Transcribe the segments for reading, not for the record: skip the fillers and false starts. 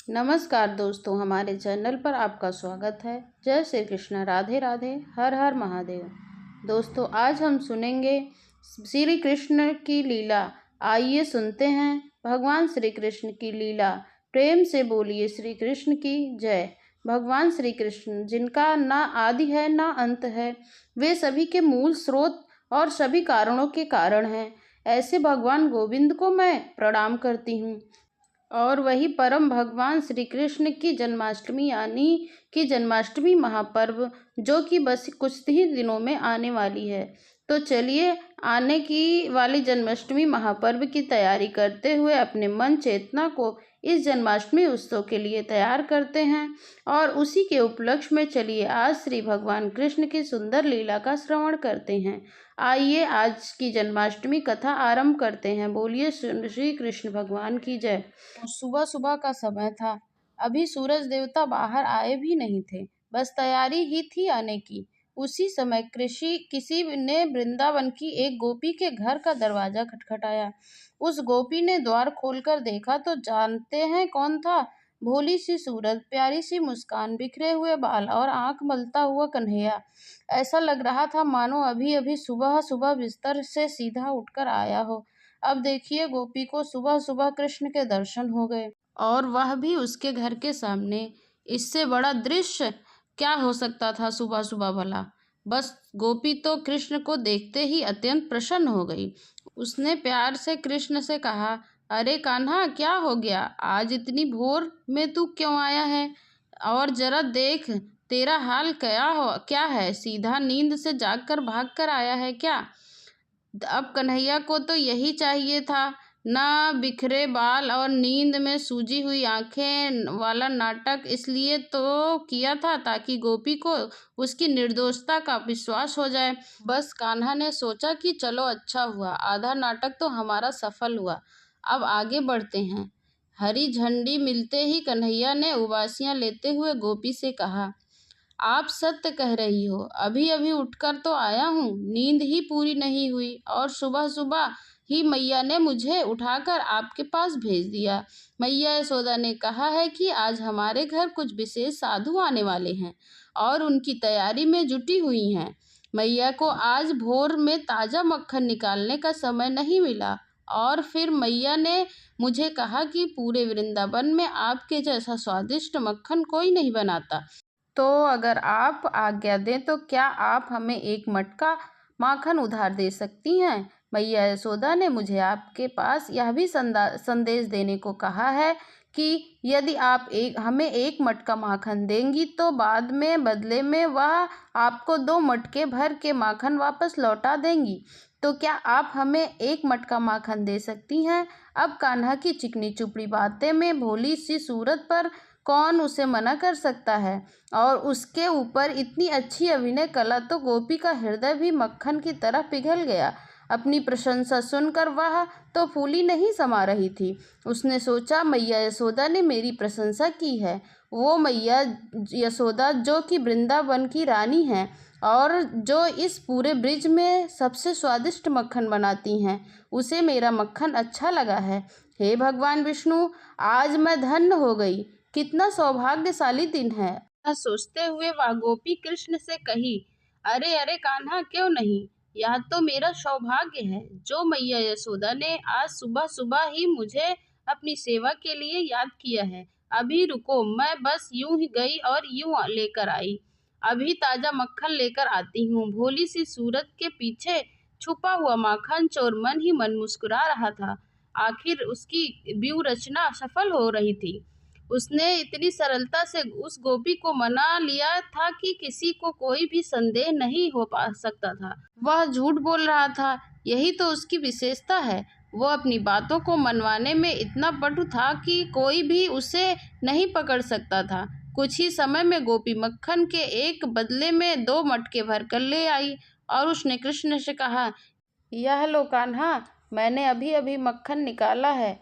नमस्कार दोस्तों, हमारे चैनल पर आपका स्वागत है। जय श्री कृष्ण, राधे राधे, हर हर महादेव। दोस्तों, आज हम सुनेंगे श्री कृष्ण की लीला। आइए सुनते हैं भगवान श्री कृष्ण की लीला। प्रेम से बोलिए श्री कृष्ण की जय। भगवान श्री कृष्ण, जिनका ना आदि है ना अंत है, वे सभी के मूल स्रोत और सभी कारणों के कारण हैं। ऐसे भगवान गोविंद को मैं प्रणाम करती हूँ। और वही परम भगवान श्री कृष्ण की जन्माष्टमी यानी कि जन्माष्टमी महापर्व, जो कि बस कुछ ही दिनों में आने वाली है। तो चलिए, आने की वाली जन्माष्टमी महापर्व की तैयारी करते हुए अपने मन चेतना को इस जन्माष्टमी उत्सव के लिए तैयार करते हैं। और उसी के उपलक्ष्य में चलिए आज श्री भगवान कृष्ण की सुंदर लीला का श्रवण करते हैं। आइए आज की जन्माष्टमी कथा आरंभ करते हैं। बोलिए श्री कृष्ण भगवान की जय। सुबह सुबह का समय था। अभी सूरज देवता बाहर आए भी नहीं थे, बस तैयारी ही थी आने की। उसी समय किसी ने वृंदावन की एक गोपी के घर का दरवाजा खटखटाया। उस गोपी ने द्वार खोलकर देखा तो जानते हैं कौन था? भोली सी सूरत, प्यारी सी मुस्कान, बिखरे हुए बाल और आंख मलता हुआ कन्हैया। ऐसा लग रहा था मानो अभी अभी सुबह सुबह बिस्तर से सीधा उठकर आया हो। अब देखिए, गोपी को सुबह सुबह कृष्ण के दर्शन हो गए, और वह भी उसके घर के सामने। इससे बड़ा दृश्य क्या हो सकता था सुबह सुबह भला। बस गोपी तो कृष्ण को देखते ही अत्यंत प्रसन्न हो गई। उसने प्यार से कृष्ण से कहा, अरे कान्हा, क्या हो गया? आज इतनी भोर में तू क्यों आया है? और जरा देख, तेरा हाल क्या है? सीधा नींद से जागकर भाग कर आया है क्या? अब कन्हैया को तो यही चाहिए था ना, बिखरे बाल और नींद में सूजी हुई आंखें वाला नाटक। इसलिए तो किया था ताकि गोपी को उसकी निर्दोषता का विश्वास हो जाए। बस कान्हा ने सोचा कि चलो अच्छा हुआ, आधा नाटक तो हमारा सफल हुआ। अब आगे बढ़ते हैं। हरी झंडी मिलते ही कन्हैया ने उबासियां लेते हुए गोपी से कहा, आप सत्य कह रही हो, अभी अभी उठकर तो आया हूँ, नींद ही पूरी नहीं हुई और सुबह सुबह ही मैया ने मुझे उठाकर आपके पास भेज दिया। मैया यशोदा ने कहा है कि आज हमारे घर कुछ विशेष साधु आने वाले हैं और उनकी तैयारी में जुटी हुई हैं। मैया को आज भोर में ताज़ा मक्खन निकालने का समय नहीं मिला, और फिर मैया ने मुझे कहा कि पूरे वृंदावन में आपके जैसा स्वादिष्ट मक्खन कोई नहीं बनाता। तो अगर आप आज्ञा दें तो क्या आप हमें एक मटका माखन उधार दे सकती हैं? मैया यशोदा ने मुझे आपके पास यह भी संदेश देने को कहा है कि यदि आप हमें एक मटका माखन देंगी तो बाद में बदले में वह आपको 2 मटके भर के माखन वापस लौटा देंगी। तो क्या आप हमें एक मटका माखन दे सकती हैं? अब कान्हा की चिकनी चुपड़ी बातें में भोली सी सूरत पर कौन उसे मना कर सकता है? और उसके ऊपर इतनी अच्छी अभिनय कला, तो गोपी का हृदय भी मक्खन की तरह पिघल गया। अपनी प्रशंसा सुनकर वह तो फूली नहीं समा रही थी। उसने सोचा, मैया यशोदा ने मेरी प्रशंसा की है। वो मैया यशोदा जो कि वृंदावन की रानी हैं और जो इस पूरे ब्रिज में सबसे स्वादिष्ट मक्खन बनाती हैं, उसे मेरा मक्खन अच्छा लगा है। हे भगवान विष्णु, आज मैं धन्य हो गई। कितना सौभाग्यशाली दिन है। सोचते हुए वह गोपी कृष्ण से कही, अरे अरे कान्हा, क्यों नहीं, यह तो मेरा सौभाग्य है जो मैया यशोदा ने आज सुबह सुबह ही मुझे अपनी सेवा के लिए याद किया है। अभी रुको, मैं बस यूं ही गई और यूं लेकर आई। अभी ताजा मक्खन लेकर आती हूँ। भोली सी सूरत के पीछे छुपा हुआ माखन चोर मन ही मन मुस्कुरा रहा था। आखिर उसकी व्यूह रचना सफल हो रही थी। उसने इतनी सरलता से उस गोपी को मना लिया था कि किसी को कोई भी संदेह नहीं हो पा सकता था। वह झूठ बोल रहा था, यही तो उसकी विशेषता है। वो अपनी बातों को मनवाने में इतना पटु था कि कोई भी उसे नहीं पकड़ सकता था। कुछ ही समय में गोपी मक्खन के एक बदले में 2 मटके भर कर ले आई और उसने कृष्ण से कहा, यह लो कान्हा, मैंने अभी अभी मक्खन निकाला है,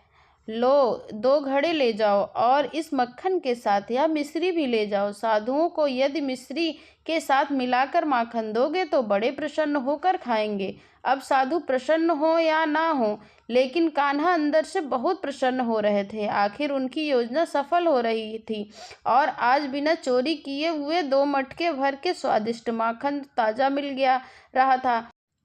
लो 2 घड़े ले जाओ और इस मक्खन के साथ यह मिश्री भी ले जाओ। साधुओं को यदि मिश्री के साथ मिलाकर माखन दोगे तो बड़े प्रसन्न होकर खाएंगे। अब साधु प्रसन्न हो या ना हो, लेकिन कान्हा अंदर से बहुत प्रसन्न हो रहे थे। आखिर उनकी योजना सफल हो रही थी और आज बिना चोरी किए हुए 2 मटके भर के स्वादिष्ट माखन ताजा मिल गया रहा था।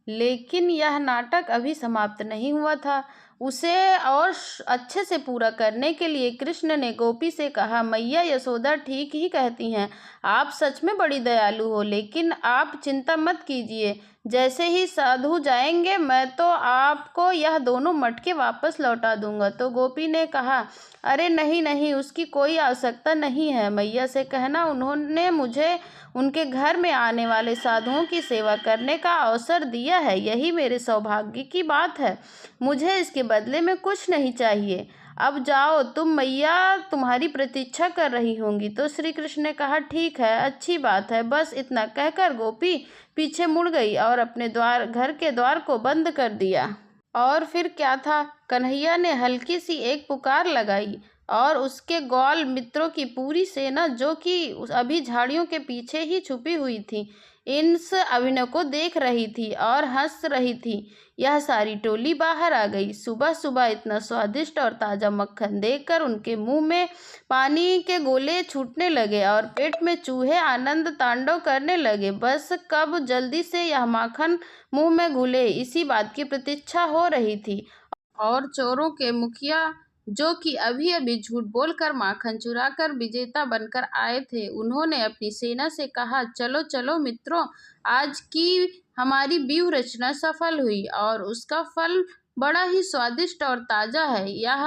लेकिन यह नाटक अभी समाप्त नहीं हुआ था। उसे और अच्छे से पूरा करने के लिए कृष्ण ने गोपी से कहा, मैया यशोदा ठीक ही कहती हैं, आप सच में बड़ी दयालु हो, लेकिन आप चिंता मत कीजिए। जैसे ही साधु जाएंगे मैं तो आपको यह दोनों मटके वापस लौटा दूंगा। तो गोपी ने कहा, अरे नहीं नहीं, उसकी कोई आवश्यकता नहीं है। मैया से कहना, उन्होंने मुझे उनके घर में आने वाले साधुओं की सेवा करने का अवसर दिया है, यही मेरे सौभाग्य की बात है। मुझे इसके बदले में कुछ नहीं चाहिए। अब जाओ तुम, मैया तुम्हारी प्रतीक्षा कर रही होंगी। तो श्री कृष्ण ने कहा, ठीक है, अच्छी बात है। बस इतना कहकर गोपी पीछे मुड़ गई और अपने घर के द्वार को बंद कर दिया। और फिर क्या था, कन्हैया ने हल्की सी एक पुकार लगाई और उसके ग्वाल मित्रों की पूरी सेना, जो कि अभी झाड़ियों के पीछे ही छुपी हुई थी, इस अभिनय को देख रही थी और हंस रही थी। यह सारी टोली बाहर आ गई। सुबह सुबह इतना स्वादिष्ट और ताज़ा मक्खन देखकर उनके मुंह में पानी के गोले छूटने लगे और पेट में चूहे आनंद तांडव करने लगे। बस कब जल्दी से यह माखन मुंह में घुले, इसी बात की प्रतीक्षा हो रही थी। और चोरों के मुखिया, जो कि अभी अभी झूठ बोलकर माखन चुराकर विजेता बनकर आए थे, उन्होंने अपनी सेना से कहा, चलो चलो मित्रों, आज की हमारी व्यूह रचना सफल हुई और उसका फल बड़ा ही स्वादिष्ट और ताज़ा है। यह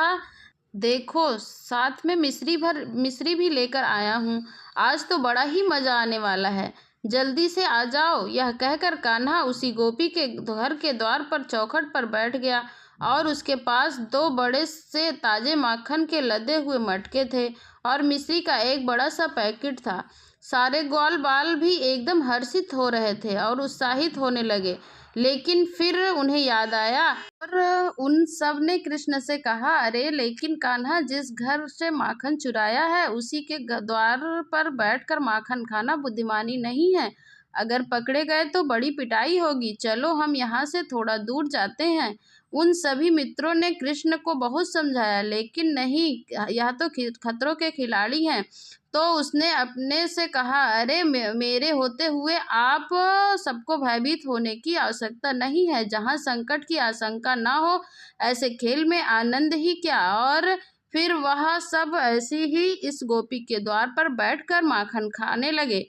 देखो, साथ में मिश्री भी लेकर आया हूँ। आज तो बड़ा ही मज़ा आने वाला है, जल्दी से आ जाओ। यह कहकर कान्हा उसी गोपी के घर के द्वार पर चौखट पर बैठ गया और उसके पास 2 बड़े से ताजे माखन के लदे हुए मटके थे और मिश्री का एक बड़ा सा पैकेट था। सारे ग्वाल बाल भी एकदम हर्षित हो रहे थे और उत्साहित होने लगे। लेकिन फिर उन्हें याद आया और उन सब ने कृष्ण से कहा, अरे लेकिन कान्हा, जिस घर से माखन चुराया है उसी के द्वार पर बैठकर माखन खाना बुद्धिमानी नहीं है। अगर पकड़े गए तो बड़ी पिटाई होगी। चलो हम यहाँ से थोड़ा दूर जाते हैं। उन सभी मित्रों ने कृष्ण को बहुत समझाया, लेकिन नहीं, यह तो खतरों के खिलाड़ी हैं। तो उसने अपने से कहा, अरे मेरे होते हुए आप सबको भयभीत होने की आवश्यकता नहीं है। जहाँ संकट की आशंका ना हो, ऐसे खेल में आनंद ही क्या। और फिर वह सब ऐसी ही इस गोपी के द्वार पर बैठकर माखन खाने लगे।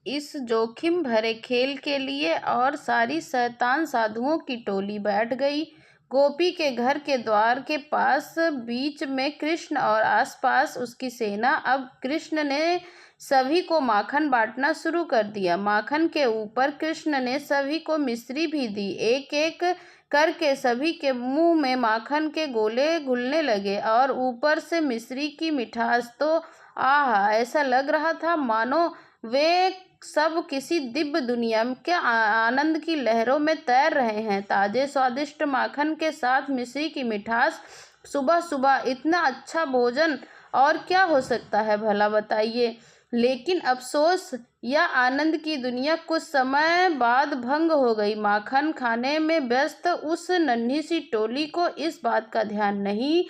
इस जोखिम भरे खेल के लिए और सारी शैतान साधुओं की टोली बैठ गई। गोपी के घर के द्वार के पास बीच में कृष्ण और आसपास उसकी सेना। अब कृष्ण ने सभी को माखन बांटना शुरू कर दिया। माखन के ऊपर कृष्ण ने सभी को मिश्री भी दी। एक एक करके सभी के मुंह में माखन के गोले घुलने लगे और ऊपर से मिश्री की मिठास तो आहा, ऐसा लग रहा था मानो वे सब किसी दिव्य दुनिया के आनंद की लहरों में तैर रहे हैं। ताजे स्वादिष्ट माखन के साथ मिश्री की मिठास, सुबह सुबह इतना अच्छा भोजन और क्या हो सकता है भला बताइए। लेकिन अफसोस, यह आनंद की दुनिया कुछ समय बाद भंग हो गई। माखन खाने में व्यस्त उस नन्ही सी टोली को इस बात का ध्यान नहीं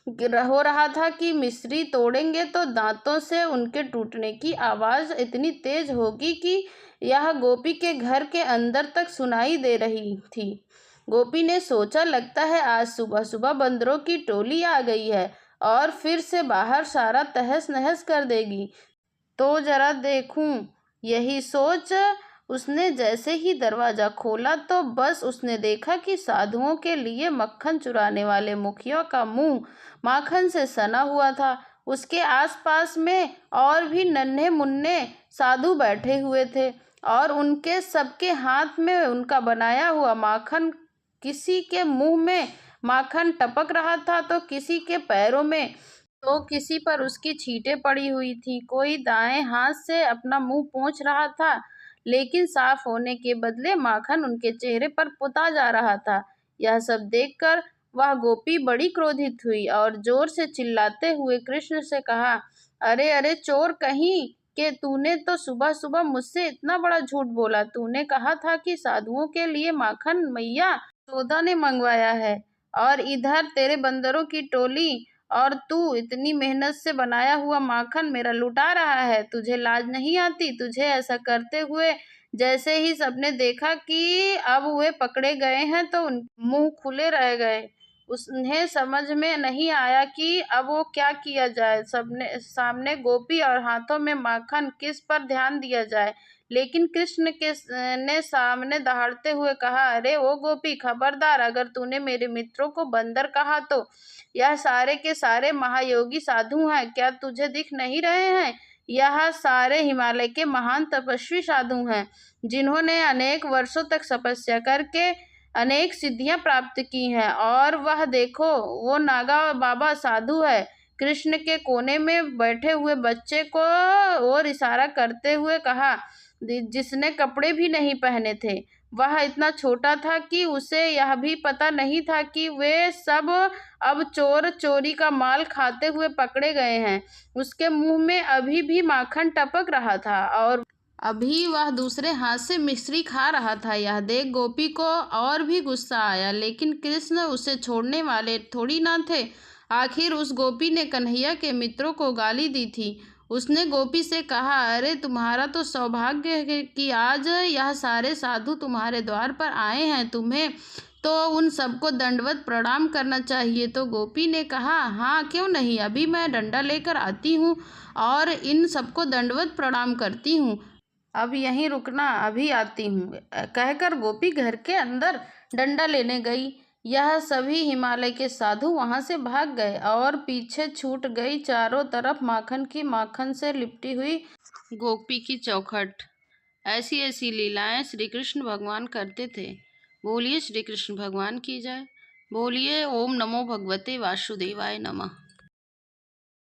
हो रहा था कि मिश्री तोड़ेंगे तो दांतों से उनके टूटने की आवाज़ इतनी तेज होगी कि यह गोपी के घर के अंदर तक सुनाई दे रही थी। गोपी ने सोचा, लगता है आज सुबह सुबह बंदरों की टोली आ गई है और फिर से बाहर सारा तहस नहस कर देगी। तो जरा देखूं। यही सोच उसने जैसे ही दरवाज़ा खोला तो बस उसने देखा कि साधुओं के लिए मक्खन चुराने वाले मुखिया का मुंह माखन से सना हुआ था। उसके आसपास में और भी नन्हे मुन्ने साधु बैठे हुए थे और उनके सबके हाथ में उनका बनाया हुआ माखन। किसी के मुंह में माखन टपक रहा था तो किसी के पैरों में, तो किसी पर उसकी छींटें पड़ी हुई थी। कोई दाएं हाथ से अपना मुंह पोंछ रहा था, लेकिन साफ होने के बदले माखन उनके चेहरे पर पुता जा रहा था। यह सब देखकर वह गोपी बड़ी क्रोधित हुई और जोर से चिल्लाते हुए कृष्ण से कहा, अरे अरे चोर कहीं के, तूने तो सुबह सुबह मुझसे इतना बड़ा झूठ बोला। तूने कहा था कि साधुओं के लिए माखन मैया यशोदा ने मंगवाया है, और इधर तेरे बंदरों की टोली, और तू इतनी मेहनत से बनाया हुआ माखन मेरा लुटा रहा है। तुझे लाज नहीं आती? तुझे ऐसा करते हुए जैसे ही सबने देखा कि अब वे पकड़े गए हैं तो मुंह खुले रह गए। उन्हें समझ में नहीं आया कि अब वो क्या किया जाए। सबने सामने गोपी और हाथों में माखन, किस पर ध्यान दिया जाए। लेकिन कृष्ण ने सामने दहाड़ते हुए कहा, अरे ओ गोपी, खबरदार, अगर तूने मेरे मित्रों को बंदर कहा तो यह सारे के सारे महायोगी साधु हैं। क्या तुझे दिख नहीं रहे हैं? यह सारे हिमालय के महान तपस्वी साधु हैं, जिन्होंने अनेक वर्षों तक तपस्या करके अनेक सिद्धियां प्राप्त की हैं। और वह देखो, वो नागा बाबा साधु है। कृष्ण के कोने में बैठे हुए बच्चे को और इशारा करते हुए कहा, जिसने कपड़े भी नहीं पहने थे। वह इतना छोटा था कि उसे यह भी पता नहीं था कि वे सब अब चोर चोरी का माल खाते हुए पकड़े गए हैं। उसके मुंह में अभी भी माखन टपक रहा था और अभी वह दूसरे हाथ से मिश्री खा रहा था। यह देख गोपी को और भी गुस्सा आया, लेकिन कृष्ण उसे छोड़ने वाले थोड़ी ना थे। आखिर उस गोपी ने कन्हैया के मित्रों को गाली दी थी। उसने गोपी से कहा, अरे तुम्हारा तो सौभाग्य है कि आज यह सारे साधु तुम्हारे द्वार पर आए हैं। तुम्हें तो उन सबको दंडवत प्रणाम करना चाहिए। तो गोपी ने कहा, हाँ क्यों नहीं, अभी मैं डंडा लेकर आती हूँ और इन सबको दंडवत प्रणाम करती हूँ। अब यहीं रुकना, अभी आती हूँ, कहकर गोपी घर के अंदर डंडा लेने गई। यह सभी हिमालय के साधु वहां से भाग गए और पीछे छूट गई चारों तरफ माखन से लिपटी हुई गोपी की चौखट। ऐसी ऐसी लीलाएं श्री कृष्ण भगवान करते थे। बोलिए श्री कृष्ण भगवान की जय। बोलिए ओम नमो भगवते वासुदेवाय नमः।